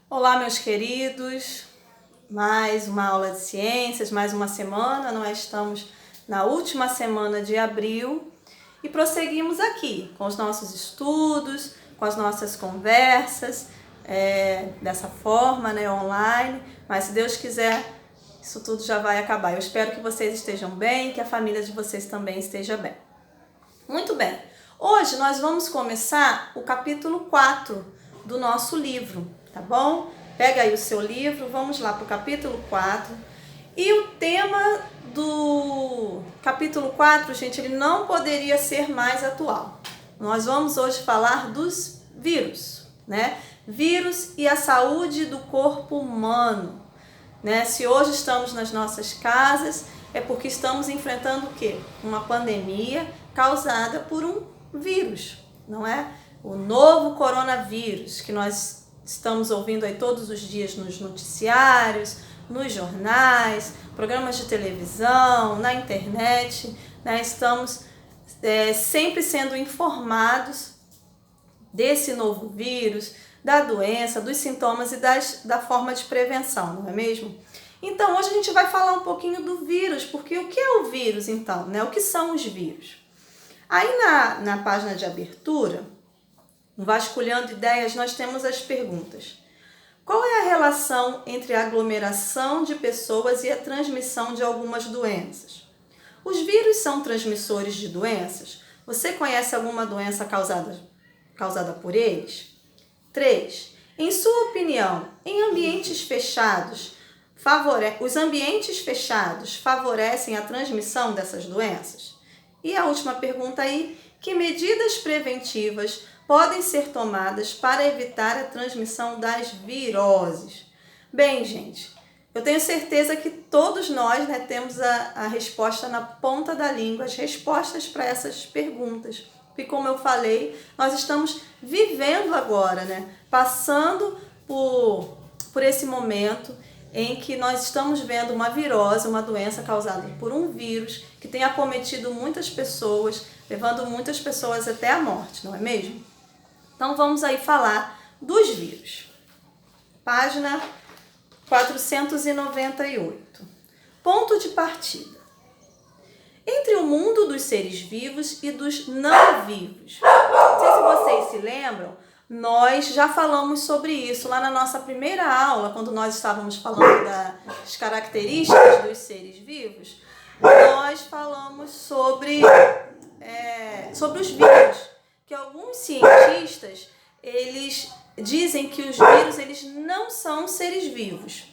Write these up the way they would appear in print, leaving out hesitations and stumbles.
Olá, meus queridos, mais uma aula de ciências, mais uma semana. Nós estamos na última semana de abril e prosseguimos aqui com os nossos estudos, com as nossas conversas, dessa forma, online. Mas se Deus quiser, isso tudo já vai acabar. Eu espero que vocês estejam bem, que a família de vocês também esteja bem. Muito bem, hoje nós vamos começar o capítulo 4 do nosso livro, tá bom? Pega aí o seu livro, vamos lá para o capítulo 4. E o tema do capítulo 4, gente, ele não poderia ser mais atual. Nós vamos hoje falar dos vírus, né? Vírus e a saúde do corpo humano, né? Se hoje estamos nas nossas casas, é porque estamos enfrentando o quê? Uma pandemia causada por um vírus, não é? O novo coronavírus, que nós estamos ouvindo aí todos os dias nos noticiários, nos jornais, programas de televisão, na internet, né? Estamos sempre sendo informados desse novo vírus, da doença, dos sintomas e da forma de prevenção, não é mesmo? Então, hoje a gente vai falar um pouquinho do vírus, porque o que é o vírus, então, né? O que são os vírus? Aí na página de abertura, no Vasculhando Ideias, nós temos as perguntas. Qual é a relação entre a aglomeração de pessoas e a transmissão de algumas doenças? Os vírus são transmissores de doenças? Você conhece alguma doença causada por eles? 3. Em sua opinião, os ambientes fechados favorecem a transmissão dessas doenças? E a última pergunta aí, que medidas preventivas podem ser tomadas para evitar a transmissão das viroses? Bem, gente, eu tenho certeza que todos nós, né, temos a resposta na ponta da língua, as respostas para essas perguntas. E como eu falei, nós estamos vivendo agora, né, passando por esse momento em que nós estamos vendo uma virose, uma doença causada por um vírus que tem acometido muitas pessoas, levando muitas pessoas até a morte, não é mesmo? Então vamos aí falar dos vírus. Página 498. Ponto de partida. Entre o mundo dos seres vivos e dos não vivos. Não sei se vocês se lembram, nós já falamos sobre isso lá na nossa primeira aula, quando nós estávamos falando das características dos seres vivos. Nós falamos sobre os vírus, que alguns cientistas eles dizem que os vírus eles não são seres vivos.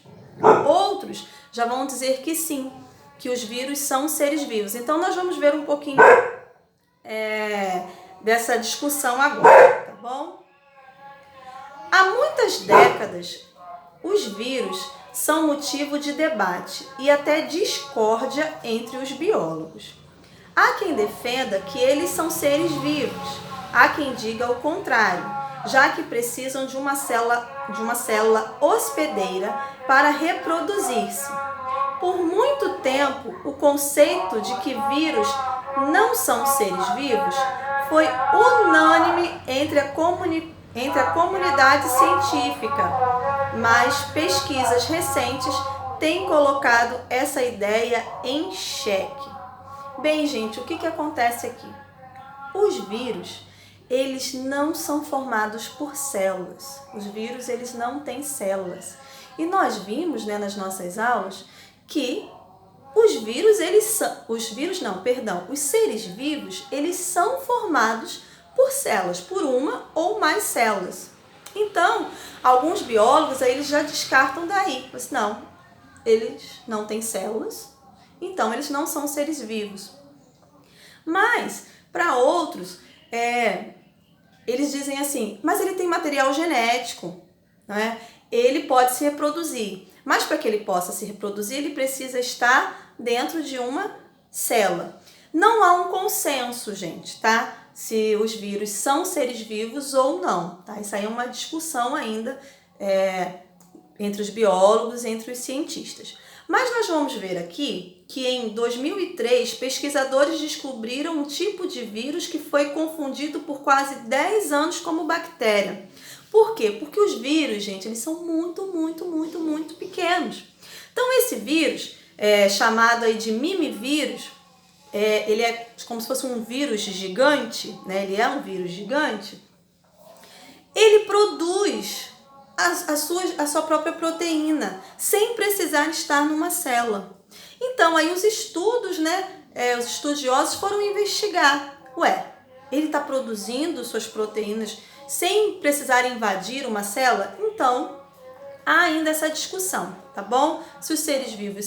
Outros já vão dizer que sim, que os vírus são seres vivos. Então nós vamos ver um pouquinho dessa discussão agora, tá bom? Há muitas décadas, os vírus são motivo de debate e até discórdia entre os biólogos. Há quem defenda que eles são seres vivos, há quem diga o contrário, já que precisam de uma célula hospedeira para reproduzir-se. Por muito tempo, o conceito de que vírus não são seres vivos foi unânime entre a comunidade científica, mas pesquisas recentes têm colocado essa ideia em xeque. Bem, gente, o que acontece aqui? Os vírus, eles não são formados por células. Os vírus, eles não têm células. E nós vimos, né, nas nossas aulas que os seres vivos, eles são formados por células, por uma ou mais células. Então, alguns biólogos aí, eles já descartam daí. Mas não, eles não têm células, então eles não são seres vivos. Mas, para outros, eles dizem assim, mas ele tem material genético, né? Ele pode se reproduzir. Mas para que ele possa se reproduzir, ele precisa estar dentro de uma célula. Não há um consenso, gente, tá? Se os vírus são seres vivos ou não, tá? Isso aí é uma discussão ainda entre os biólogos, entre os cientistas. Mas nós vamos ver aqui que em 2003, pesquisadores descobriram um tipo de vírus que foi confundido por quase 10 anos como bactéria. Por quê? Porque os vírus, gente, eles são muito pequenos. Então, esse vírus, chamado aí de mimivírus, ele é como se fosse um vírus gigante, né? Ele é um vírus gigante. Ele produz a sua própria proteína, sem precisar estar numa célula. Então, aí os estudos, os estudiosos foram investigar. Ele está produzindo suas proteínas sem precisar invadir uma célula? Então, há ainda essa discussão, tá bom? Se os vírus,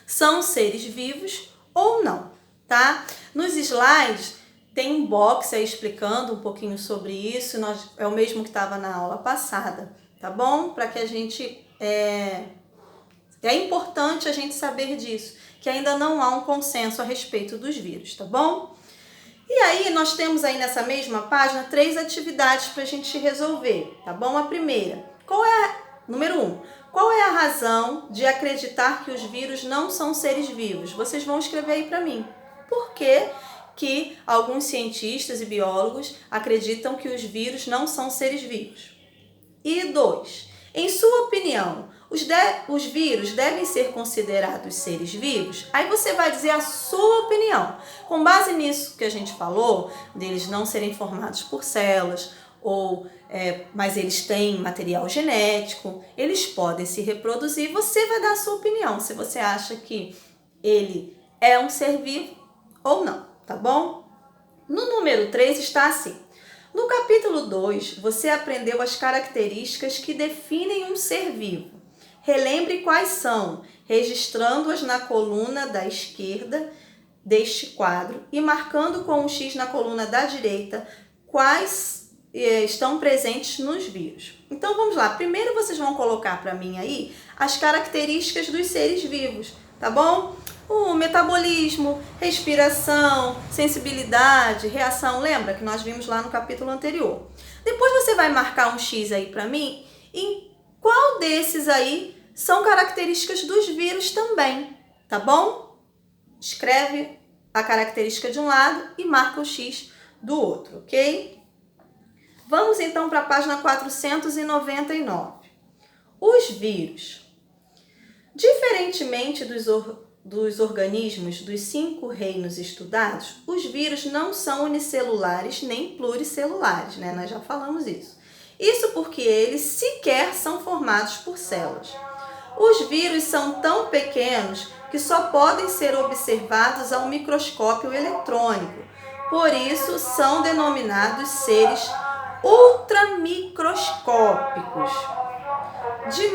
são seres vivos ou não, tá? Nos slides tem um box aí explicando um pouquinho sobre isso, é o mesmo que estava na aula passada, tá bom? Para que a gente... É importante a gente saber disso, que ainda não há um consenso a respeito dos vírus, tá bom? E aí, nós temos aí nessa mesma página 3 atividades para a gente resolver, tá bom? A primeira, número 1, qual é a razão de acreditar que os vírus não são seres vivos? Vocês vão escrever aí para mim. Por que alguns cientistas e biólogos acreditam que os vírus não são seres vivos? E 2, em sua opinião, os vírus devem ser considerados seres vivos? Aí você vai dizer a sua opinião. Com base nisso que a gente falou, deles não serem formados por células, mas eles têm material genético, eles podem se reproduzir, você vai dar a sua opinião, se você acha que ele é um ser vivo ou não, tá bom? No número 3 está assim. No capítulo 2, você aprendeu as características que definem um ser vivo. Relembre quais são, registrando-as na coluna da esquerda deste quadro e marcando com um X na coluna da direita quais estão presentes nos vírus. Então vamos lá, primeiro vocês vão colocar para mim aí as características dos seres vivos, tá bom? O metabolismo, respiração, sensibilidade, reação, lembra que nós vimos lá no capítulo anterior. Depois você vai marcar um X aí para mim em qual desses aí são características dos vírus também, tá bom? Escreve a característica de um lado e marca o X do outro, ok? Vamos então para a página 499. Os vírus. Diferentemente dos organismos dos 5 reinos estudados, os vírus não são unicelulares nem pluricelulares, né? Nós já falamos isso. Isso porque eles sequer são formados por células. Os vírus são tão pequenos que só podem ser observados ao microscópio eletrônico. Por isso, são denominados seres ultramicroscópicos. De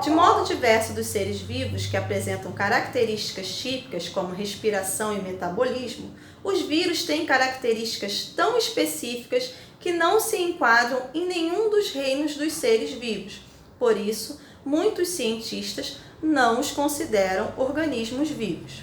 modo diverso dos seres vivos que apresentam características típicas como respiração e metabolismo, os vírus têm características tão específicas que não se enquadram em nenhum dos reinos dos seres vivos. Por isso, muitos cientistas não os consideram organismos vivos.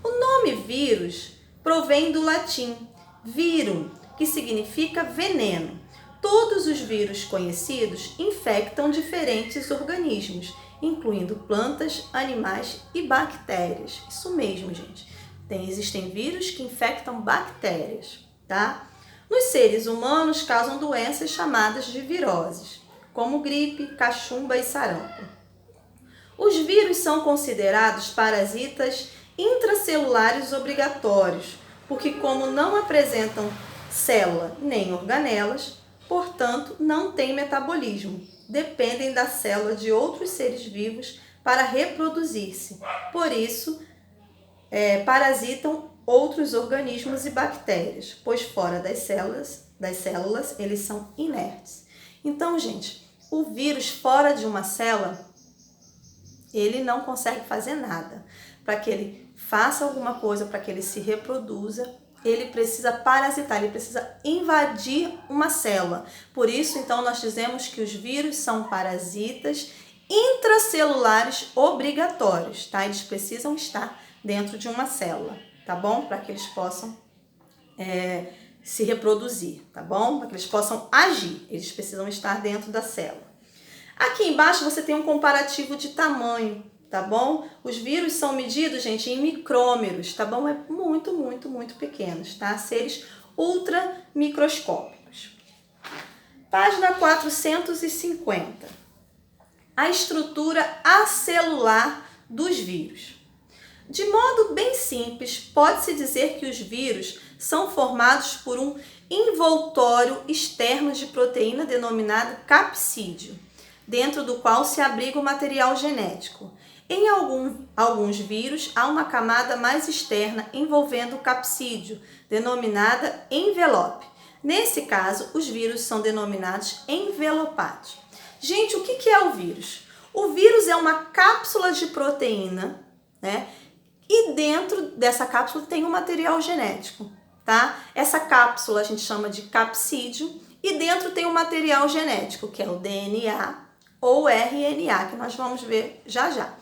O nome vírus provém do latim virum, que significa veneno. Todos os vírus conhecidos infectam diferentes organismos, incluindo plantas, animais e bactérias. Isso mesmo, gente. Existem vírus que infectam bactérias, tá? Nos seres humanos causam doenças chamadas de viroses, como gripe, cachumba e sarampo. Os vírus são considerados parasitas intracelulares obrigatórios, porque como não apresentam célula nem organelas, portanto, não têm metabolismo. Dependem da célula de outros seres vivos para reproduzir-se. Por isso, parasitam outros organismos e bactérias, pois fora das células eles são inertes. Então, gente, o vírus fora de uma célula, ele não consegue fazer nada. Para que ele faça alguma coisa, para que ele se reproduza, ele precisa parasitar, ele precisa invadir uma célula. Por isso, então, nós dizemos que os vírus são parasitas intracelulares obrigatórios, tá? Eles precisam estar dentro de uma célula, tá bom? Para que eles possam se reproduzir, tá bom? Para que eles possam agir, eles precisam estar dentro da célula. Aqui embaixo você tem um comparativo de tamanho, tá bom? Os vírus são medidos, gente, em micrômeros, tá bom? É muito pequenos, tá? Seres ultramicroscópicos. Página 450. A estrutura acelular dos vírus. De modo bem simples, pode-se dizer que os vírus são formados por um envoltório externo de proteína denominado capsídeo, dentro do qual se abriga o material genético. Em alguns vírus, há uma camada mais externa envolvendo o capsídeo, denominada envelope. Nesse caso, os vírus são denominados envelopados. Gente, o que é o vírus? O vírus é uma cápsula de proteína, né? E dentro dessa cápsula tem um material genético, tá? Essa cápsula a gente chama de capsídeo e dentro tem um material genético, que é o DNA ou RNA, que nós vamos ver já já.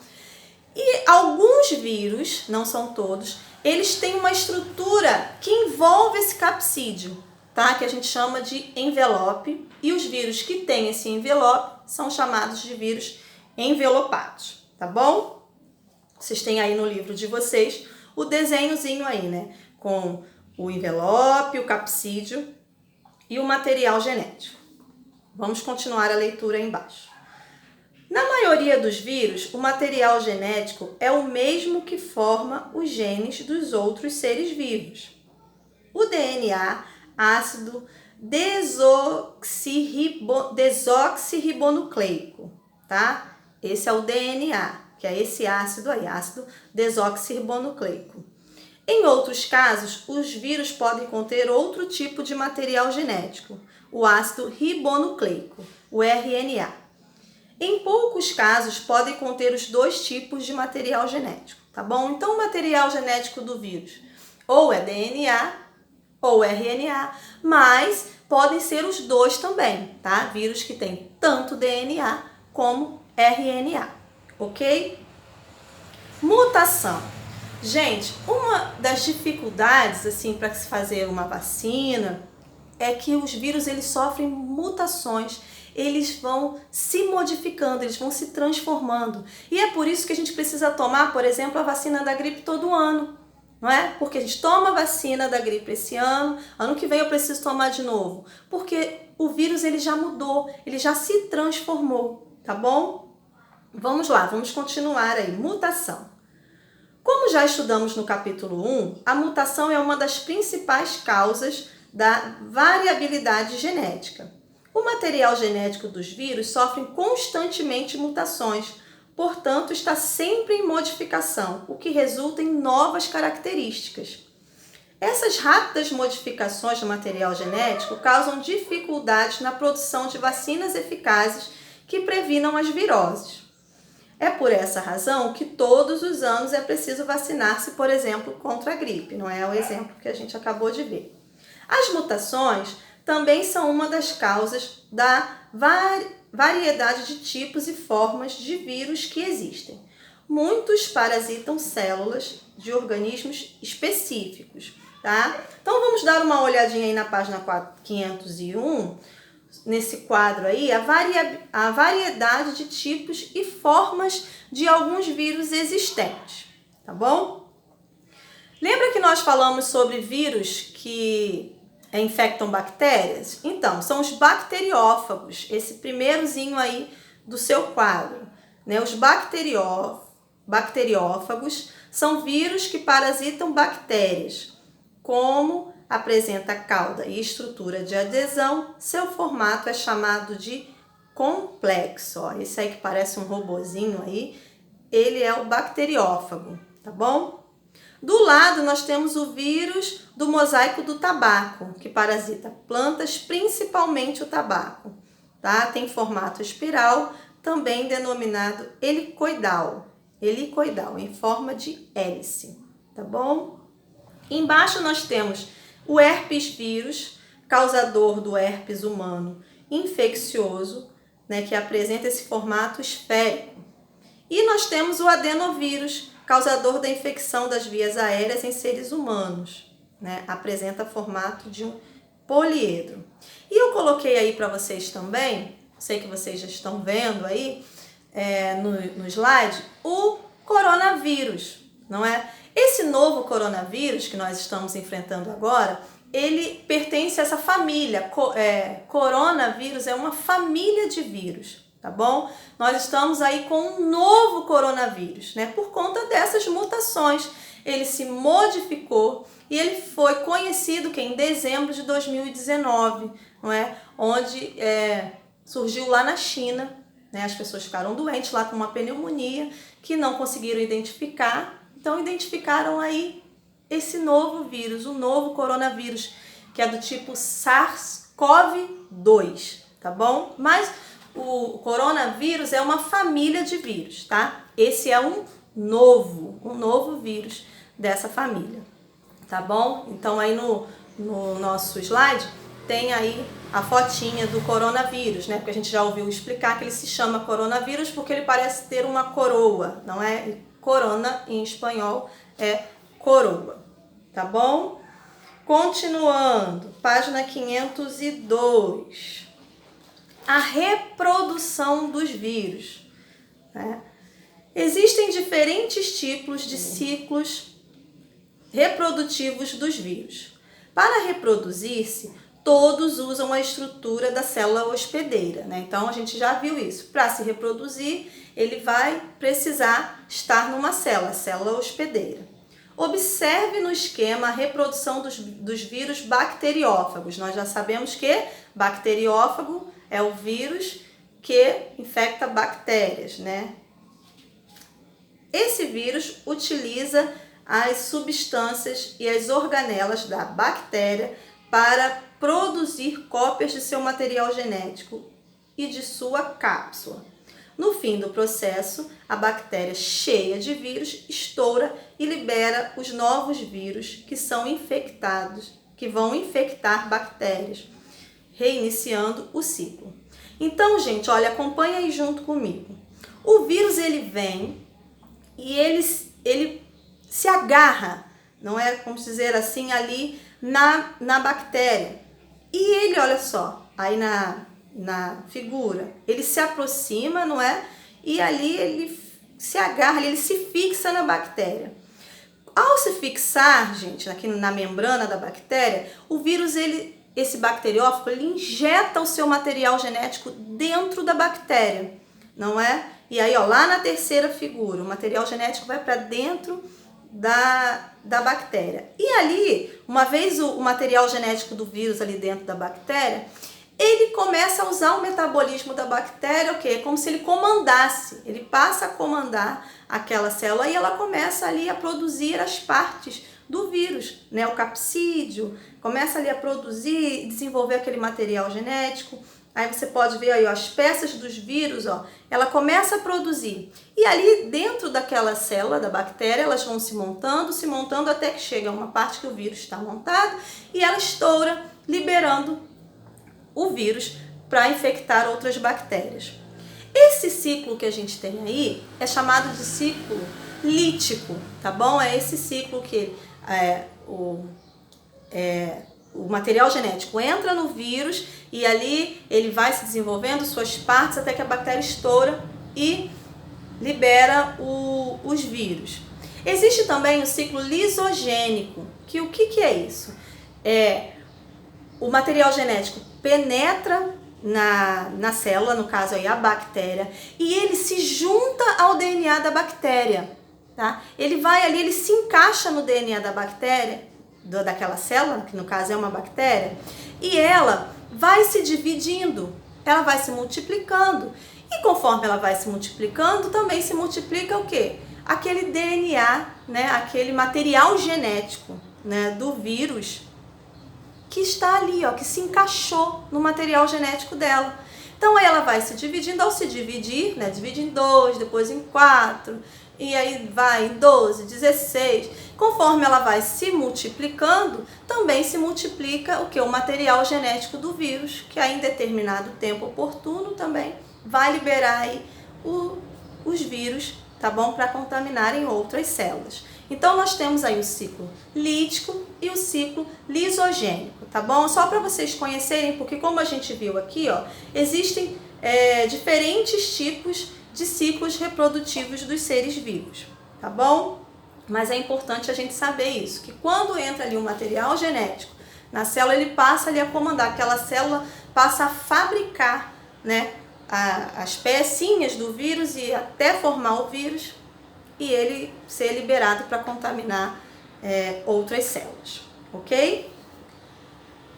E alguns vírus, não são todos, eles têm uma estrutura que envolve esse capsídeo, tá? Que a gente chama de envelope, e os vírus que têm esse envelope são chamados de vírus envelopados, tá bom? Vocês têm aí no livro de vocês o desenhozinho aí, né? Com o envelope, o capsídeo e o material genético. Vamos continuar a leitura aí embaixo. Na maioria dos vírus, o material genético é o mesmo que forma os genes dos outros seres vivos. O DNA, ácido desoxirribonucleico, tá? Esse é o DNA, que é esse ácido aí, ácido desoxirribonucleico. Em outros casos, os vírus podem conter outro tipo de material genético, o ácido ribonucleico, o RNA. Em poucos casos, podem conter os dois tipos de material genético, tá bom? Então, o material genético do vírus ou é DNA ou RNA, mas podem ser os dois também, tá? Vírus que tem tanto DNA como RNA, ok? Mutação. Gente, uma das dificuldades assim para se fazer uma vacina é que os vírus eles sofrem mutações, eles vão se modificando, eles vão se transformando. E é por isso que a gente precisa tomar, por exemplo, a vacina da gripe todo ano, não é? Porque a gente toma a vacina da gripe esse ano, ano que vem eu preciso tomar de novo, porque o vírus ele já mudou, ele já se transformou, tá bom? Vamos lá, vamos continuar aí. Mutação. Como já estudamos no capítulo 1, a mutação é uma das principais causas da variabilidade genética. O material genético dos vírus sofre constantemente mutações, portanto, está sempre em modificação, o que resulta em novas características. Essas rápidas modificações do material genético causam dificuldades na produção de vacinas eficazes que previnam as viroses. É por essa razão que todos os anos é preciso vacinar-se, por exemplo, contra a gripe, não é o exemplo que a gente acabou de ver. As mutações também são uma das causas da variedade de tipos e formas de vírus que existem. Muitos parasitam células de organismos específicos, tá? Então vamos dar uma olhadinha aí na página 501, nesse quadro aí, a variedade de tipos e formas de alguns vírus existentes, tá bom? Lembra que nós falamos sobre vírus que infectam bactérias? Então, são os bacteriófagos, esse primeirozinho aí do seu quadro, né? Os bacteriófagos são vírus que parasitam bactérias. Como apresenta cauda e estrutura de adesão, seu formato é chamado de complexo. Ó, esse aí que parece um robozinho aí, ele é o bacteriófago, tá bom? Do lado, nós temos o vírus do mosaico do tabaco, que parasita plantas, principalmente o tabaco, tá? Tem formato espiral, também denominado helicoidal, em forma de hélice, tá bom? Embaixo nós temos o herpes vírus, causador do herpes humano infeccioso, né, que apresenta esse formato esférico. E nós temos o adenovírus, causador da infecção das vias aéreas em seres humanos, né? Apresenta formato de um poliedro. E eu coloquei aí para vocês também, sei que vocês já estão vendo aí no slide, o coronavírus, não é? Esse novo coronavírus que nós estamos enfrentando agora, ele pertence a essa família. Coronavírus é uma família de vírus, tá bom? Nós estamos aí com um novo coronavírus, né? Por conta dessas mutações. Ele se modificou e ele foi conhecido em dezembro de 2019, não é? Onde surgiu lá na China, né? As pessoas ficaram doentes lá com uma pneumonia que não conseguiram identificar, então identificaram aí esse novo vírus, o novo coronavírus, que é do tipo SARS-CoV-2, tá bom? Mas o coronavírus é uma família de vírus, tá? Esse é um novo vírus dessa família, tá bom? Então aí no nosso slide tem aí a fotinha do coronavírus, né? Porque a gente já ouviu explicar que ele se chama coronavírus porque ele parece ter uma coroa, não é? Corona em espanhol é coroa, tá bom? Continuando, página 502. A reprodução dos vírus, né? Existem diferentes tipos de ciclos reprodutivos dos vírus. Para reproduzir-se, todos usam a estrutura da célula hospedeira, né? Então a gente já viu isso. Para se reproduzir, ele vai precisar estar numa célula hospedeira. Observe no esquema a reprodução dos vírus bacteriófagos. Nós já sabemos que bacteriófago é o vírus que infecta bactérias, né? Esse vírus utiliza as substâncias e as organelas da bactéria para produzir cópias de seu material genético e de sua cápsula. No fim do processo, a bactéria cheia de vírus estoura e libera os novos vírus que são infectados, que vão infectar bactérias, reiniciando o ciclo. Então, gente, olha, acompanha aí junto comigo. O vírus ele vem e ele se agarra, não é, como dizer assim, ali na bactéria. E ele, olha só, aí na figura, ele se aproxima, não é? E ali ele se agarra, ele se fixa na bactéria. Ao se fixar, gente, aqui na membrana da bactéria, o vírus, esse bacteriófago, ele injeta o seu material genético dentro da bactéria, não é? E aí, ó, lá na terceira figura, o material genético vai para dentro da bactéria. E ali, uma vez o material genético do vírus ali dentro da bactéria, ele começa a usar o metabolismo da bactéria, o quê? Como se ele comandasse, ele passa a comandar aquela célula e ela começa ali a produzir as partes do vírus, né? O capsídeo, começa ali a produzir, desenvolver aquele material genético. Aí você pode ver aí, ó, as peças dos vírus, ó, ela começa a produzir. E ali dentro daquela célula da bactéria, elas vão se montando até que chega uma parte que o vírus está montado e ela estoura, liberando o vírus para infectar outras bactérias. Esse ciclo que a gente tem aí é chamado de ciclo lítico, tá bom? É esse ciclo que o material genético entra no vírus e ali ele vai se desenvolvendo suas partes até que a bactéria estoura e libera os vírus. Existe também o ciclo lisogênico, que o que é isso? O material genético penetra na célula, no caso aí a bactéria, e ele se junta ao DNA da bactéria, tá? Ele vai ali, ele se encaixa no DNA da bactéria, daquela célula, que no caso é uma bactéria, e ela vai se dividindo, ela vai se multiplicando, e conforme ela vai se multiplicando, também se multiplica o quê? Aquele DNA, né? Aquele material genético, né? Do vírus, que está ali, ó, que se encaixou no material genético dela. Então aí ela vai se dividindo, ao se dividir, né, divide em 2, depois em 4, e aí vai em 12, 16. Conforme ela vai se multiplicando, também se multiplica o que? O material genético do vírus, que aí em determinado tempo oportuno também vai liberar aí os vírus, tá bom? Para contaminarem outras células. Então nós temos aí o ciclo lítico e o ciclo lisogênico, tá bom? Só para vocês conhecerem, porque como a gente viu aqui, ó, existem diferentes tipos de ciclos reprodutivos dos seres vivos, tá bom? Mas é importante a gente saber isso, que quando entra ali um material genético na célula, ele passa ali a comandar, aquela célula passa a fabricar, né, as pecinhas do vírus e até formar o vírus e ele ser liberado para contaminar outras células, ok?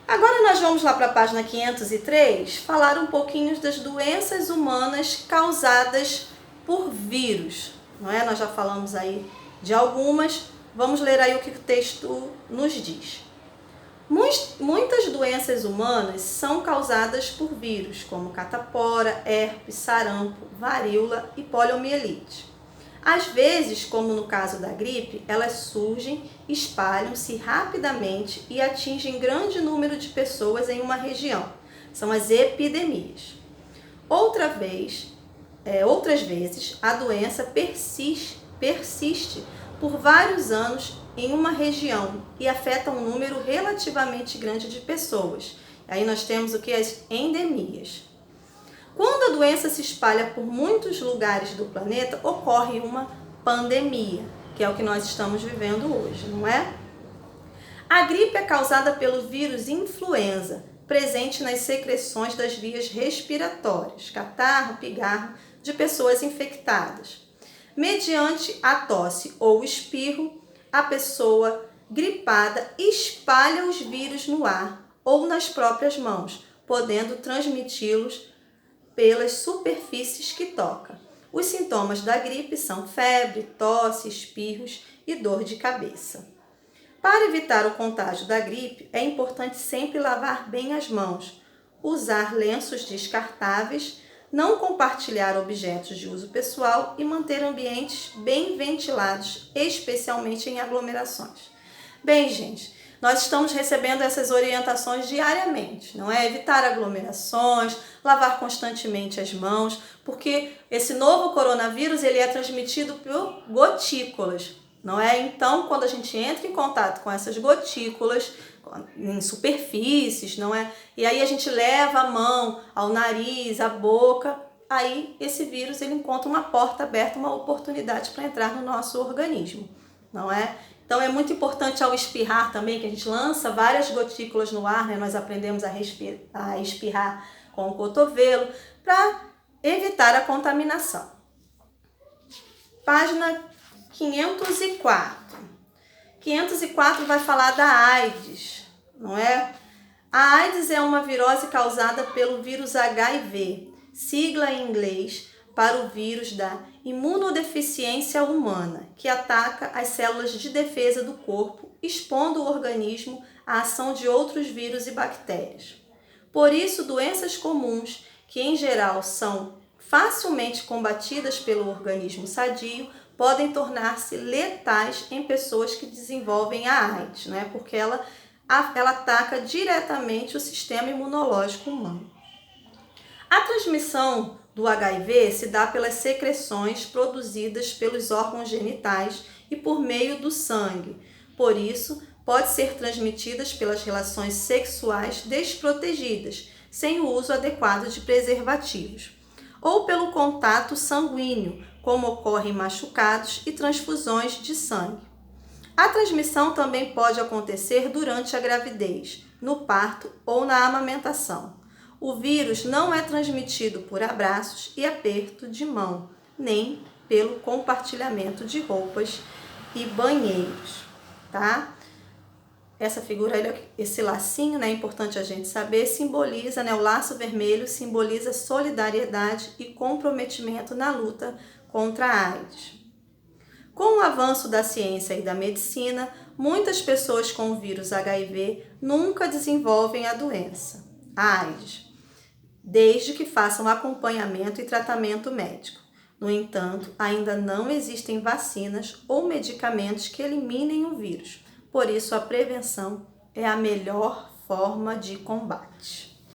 Agora nós vamos lá para a página 503 falar um pouquinho das doenças humanas causadas por vírus, não é? Nós já falamos aí de algumas, vamos ler aí o que o texto nos diz. Muitas doenças humanas são causadas por vírus, como catapora, herpes, sarampo, varíola e poliomielite. Às vezes, como no caso da gripe, elas surgem, espalham-se rapidamente e atingem grande número de pessoas em uma região. São as epidemias. Outras vezes, a doença persiste por vários anos em uma região e afeta um número relativamente grande de pessoas. Aí nós temos o que? As endemias. Quando a doença se espalha por muitos lugares do planeta, ocorre uma pandemia, que é o que nós estamos vivendo hoje, não é? A gripe é causada pelo vírus influenza, presente nas secreções das vias respiratórias, catarro, pigarro, de pessoas infectadas. Mediante a tosse ou espirro, a pessoa gripada espalha os vírus no ar ou nas próprias mãos, podendo transmiti-los pelas superfícies que toca. Os sintomas da gripe são febre, tosse, espirros e dor de cabeça. Para evitar o contágio da gripe, é importante sempre lavar bem as mãos, usar lenços descartáveis, não compartilhar objetos de uso pessoal e manter ambientes bem ventilados, especialmente em aglomerações. Bem, gente, nós estamos recebendo essas orientações diariamente, não é? Evitar aglomerações, lavar constantemente as mãos, porque esse novo coronavírus ele é transmitido por gotículas, não é? Então, quando a gente entra em contato com essas gotículas, em superfícies, não é? E aí a gente leva a mão ao nariz, à boca, aí esse vírus ele encontra uma porta aberta, uma oportunidade para entrar no nosso organismo, não é? Então é muito importante ao espirrar também, que a gente lança várias gotículas no ar, né? Nós aprendemos a espirrar com o cotovelo para evitar a contaminação. Página 504. 504 vai falar da AIDS, não é? A AIDS é uma virose causada pelo vírus HIV, sigla em inglês para o vírus da imunodeficiência humana, que ataca as células de defesa do corpo, expondo o organismo à ação de outros vírus e bactérias. Por isso, doenças comuns, que em geral são facilmente combatidas pelo organismo sadio, podem tornar-se letais em pessoas que desenvolvem a AIDS, né? Porque ela ataca diretamente o sistema imunológico humano. A transmissão do HIV se dá pelas secreções produzidas pelos órgãos genitais e por meio do sangue. Por isso, pode ser transmitidas pelas relações sexuais desprotegidas, sem o uso adequado de preservativos, ou pelo contato sanguíneo, como ocorre em machucados e transfusões de sangue. A transmissão também pode acontecer durante a gravidez, no parto ou na amamentação. O vírus não é transmitido por abraços e aperto de mão, nem pelo compartilhamento de roupas e banheiros, tá? Essa figura, esse lacinho, né, é importante a gente saber, simboliza, né, o laço vermelho simboliza solidariedade e comprometimento na luta contra a AIDS. Com o avanço da ciência e da medicina, muitas pessoas com o vírus HIV nunca desenvolvem a doença, a AIDS, desde que façam acompanhamento e tratamento médico. No entanto, ainda não existem vacinas ou medicamentos que eliminem o vírus. Por isso, a prevenção é a melhor forma de combate.